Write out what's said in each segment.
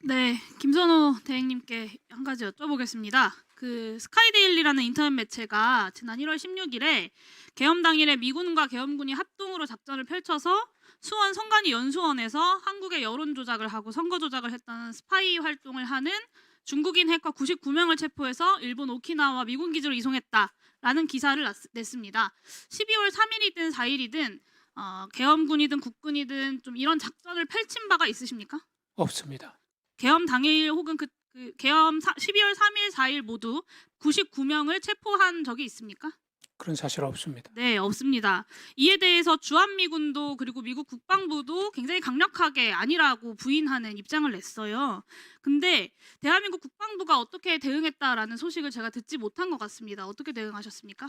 네, 김선호 대행님께 한 가지 여쭤보겠습니다. 그 스카이데일리라는 인터넷 매체가 지난 1월 16일에 계엄 당일에 미군과 계엄군이 합동으로 작전을 펼쳐서 수원 성간이 연수원에서 한국의 여론 조작을 하고 선거 조작을 했다는 스파이 활동을 하는 중국인 해커 99명을 체포해서 일본 오키나와 미군 기지로 이송했다라는 기사를 냈습니다. 12월 3일이든 4일이든 계엄군이든 국군이든 좀 이런 작전을 펼친 바가 있으십니까? 없습니다. 계엄 당일 혹은 계엄 12월 3일, 4일 모두 99명을 체포한 적이 있습니까? 그런 사실 없습니다. 네, 없습니다. 이에 대해서 주한미군도 그리고 미국 국방부도 굉장히 강력하게 아니라고 부인하는 입장을 냈어요. 근데 대한민국 국방부가 어떻게 대응했다라는 소식을 제가 듣지 못한 것 같습니다. 어떻게 대응하셨습니까?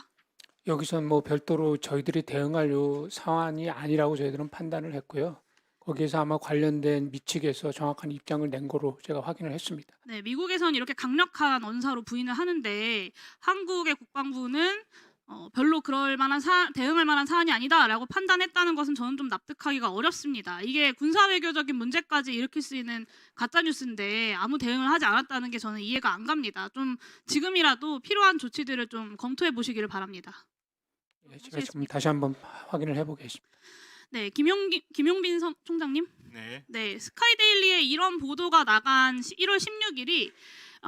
여기선 뭐 별도로 저희들이 대응할 요 사안이 아니라고 저희들은 판단을 했고요. 거기에서 아마 관련된 미측에서 정확한 입장을 낸 거로 제가 확인을 했습니다. 네, 미국에서는 이렇게 강력한 언사로 부인을 하는데 한국의 국방부는 별로 그럴 만한 대응할 만한 사안이 아니다라고 판단했다는 것은 저는 좀 납득하기가 어렵습니다. 이게 군사외교적인 문제까지 일으킬 수 있는 가짜 뉴스인데 아무 대응을 하지 않았다는 게 저는 이해가 안 갑니다. 좀 지금이라도 필요한 조치들을 좀 검토해 보시기를 바랍니다. 예, 제가 지금 다시 한번 확인을 해보겠습니다. 네, 김용빈 총장님. 네. 스카이데일리에 이런 보도가 나간 1월 16일이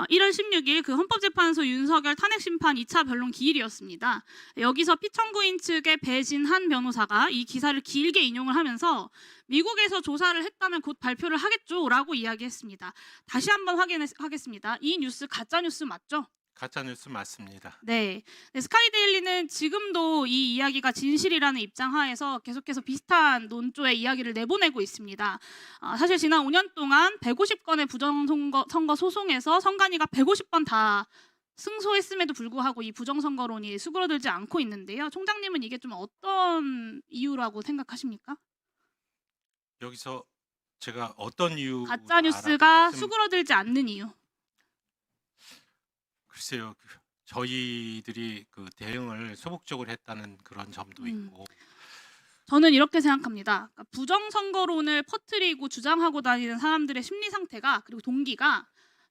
1월 16일 그 헌법재판소 윤석열 탄핵심판 2차 변론 기일이었습니다. 여기서 피청구인 측의 배진한 변호사가 이 기사를 길게 인용을 하면서 미국에서 조사를 했다면 곧 발표를 하겠죠라고 이야기했습니다. 다시 한번 확인하겠습니다. 이 뉴스 가짜 뉴스 맞죠? 가짜 뉴스 맞습니다. 네. 스카이데일리는 지금도 이 이야기가 진실이라는 입장 하에서 계속해서 비슷한 논조의 이야기를 내보내고 있습니다. 사실 지난 5년 동안 150건의 부정선거 소송에서 선관위가 150번 다 승소했음에도 불구하고 이 부정선거론이 수그러들지 않고 있는데요. 총장님은 이게 좀 어떤 이유라고 생각하십니까? 여기서 제가 어떤 이유 가짜 뉴스가 수그러들지 않는 이유. 글쎄요. 저희들이 그 대응을 소극적으로 했다는 그런 점도 있고 저는 이렇게 생각합니다. 그러니까 부정선거론을 퍼뜨리고 주장하고 다니는 사람들의 심리 상태가 그리고 동기가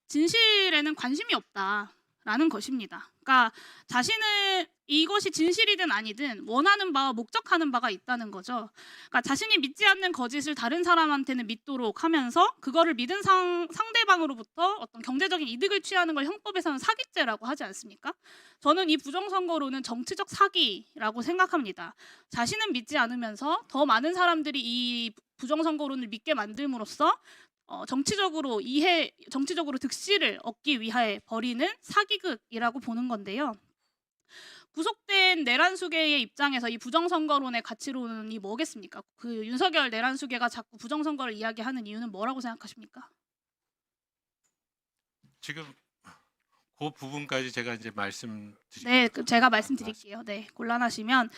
진실에는 관심이 없다라는 것입니다. 그러니까 자신은 이것이 진실이든 아니든 원하는 바와 목적하는 바가 있다는 거죠. 그러니까 자신이 믿지 않는 거짓을 다른 사람한테는 믿도록 하면서 그거를 믿은 상대방으로부터 어떤 경제적인 이득을 취하는 걸 형법에서는 사기죄라고 하지 않습니까? 저는 이 부정선거론은 정치적 사기라고 생각합니다. 자신은 믿지 않으면서 더 많은 사람들이 이 부정선거론을 믿게 만듦으로써 정치적으로 득실을 얻기 위해 벌이는 사기극이라고 보는 건데요. 구속된 내란수계의 입장에서 이 부정선거론의 가치론이 뭐겠습니까? 그 윤석열 내란수계가 자꾸 부정선거를 이야기하는 이유는 뭐라고 생각하십니까? 지금 그 부분까지 제가 이제 말씀드릴게요. 네, 제가 말씀드릴게요. 네, 곤란하시면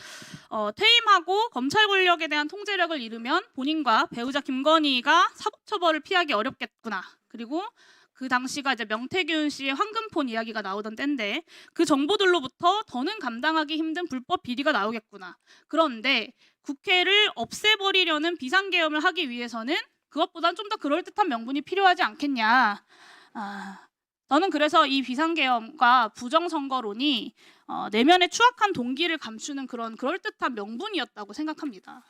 퇴임하고 검찰 권력에 대한 통제력을 잃으면 본인과 배우자 김건희가 사법처벌을 피하기 어렵겠구나. 그리고 그 당시가 이제 명태균 씨의 황금폰 이야기가 나오던 때인데 그 정보들로부터 더는 감당하기 힘든 불법 비리가 나오겠구나. 그런데 국회를 없애버리려는 비상계엄을 하기 위해서는 그것보단 좀 더 그럴듯한 명분이 필요하지 않겠냐. 저는 그래서 이 비상계엄과 부정선거론이 내면의 추악한 동기를 감추는 그런 그럴듯한 명분이었다고 생각합니다.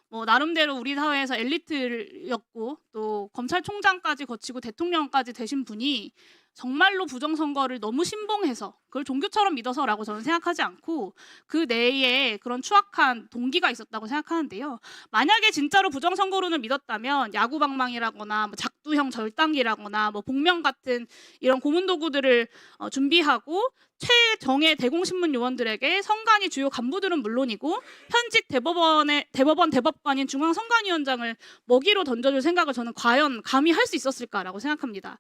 뭐 나름대로 우리 사회에서 엘리트였고 또 검찰총장까지 거치고 대통령까지 되신 분이 정말로 부정선거를 너무 신봉해서 그걸 종교처럼 믿어서라고 저는 생각하지 않고 그 내에 그런 추악한 동기가 있었다고 생각하는데요. 만약에 진짜로 부정선거론을 믿었다면 야구방망이라거나 뭐 작두형 절단기라거나 뭐 복면 같은 이런 고문도구들을 준비하고 최정예 대공신문 요원들에게 선관위 주요 간부들은 물론이고 현직 대법관인 중앙선관위원장을 먹이로 던져줄 생각을 저는 과연 감히 할 수 있었을까라고 생각합니다.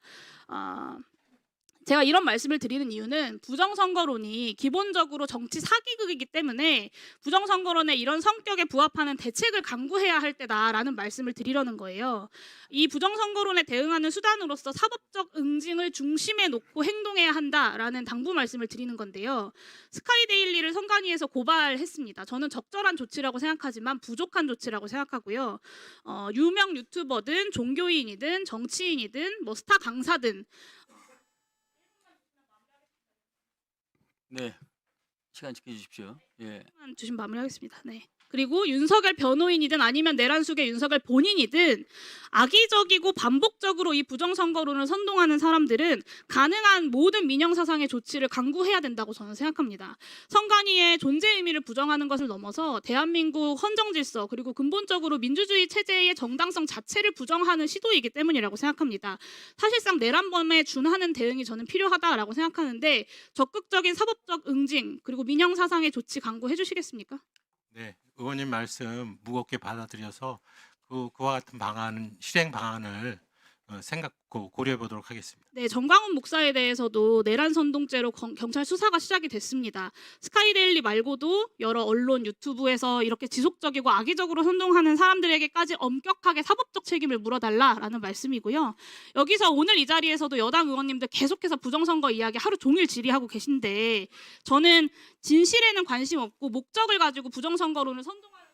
제가 이런 말씀을 드리는 이유는 부정선거론이 기본적으로 정치 사기극이기 때문에 부정선거론의 이런 성격에 부합하는 대책을 강구해야 할 때다라는 말씀을 드리려는 거예요. 이 부정선거론에 대응하는 수단으로서 사법적 응징을 중심에 놓고 행동해야 한다라는 당부 말씀을 드리는 건데요. 스카이데일리를 선관위에서 고발했습니다. 저는 적절한 조치라고 생각하지만 부족한 조치라고 생각하고요. 유명 유튜버든 종교인이든 정치인이든 뭐 스타 강사든 네, 시간 지켜주십시오. 예. 주신 마무리하겠습니다. 네. 그리고 윤석열 변호인이든 아니면 내란숙의 윤석열 본인이든 악의적이고 반복적으로 이 부정선거론을 선동하는 사람들은 가능한 모든 민영사상의 조치를 강구해야 된다고 저는 생각합니다. 선관위의 존재 의미를 부정하는 것을 넘어서 대한민국 헌정질서 그리고 근본적으로 민주주의 체제의 정당성 자체를 부정하는 시도이기 때문이라고 생각합니다. 사실상 내란범에 준하는 대응이 저는 필요하다라고 생각하는데 적극적인 사법적 응징 그리고 민영사상의 조치 강구해 주시겠습니까? 네, 의원님 말씀 무겁게 받아들여서 그와 같은 실행 방안을 고려해 보도록 하겠습니다. 네, 정광훈 목사에 대해서도 내란 선동죄로 경찰 수사가 시작이 됐습니다. 스카이데일리 말고도 여러 언론, 유튜브에서 이렇게 지속적이고 악의적으로 선동하는 사람들에게까지 엄격하게 사법적 책임을 물어달라라는 말씀이고요. 여기서 오늘 이 자리에서도 여당 의원님들 계속해서 부정선거 이야기 하루 종일 질의하고 계신데 저는 진실에는 관심 없고 목적을 가지고 부정선거론을 선동하는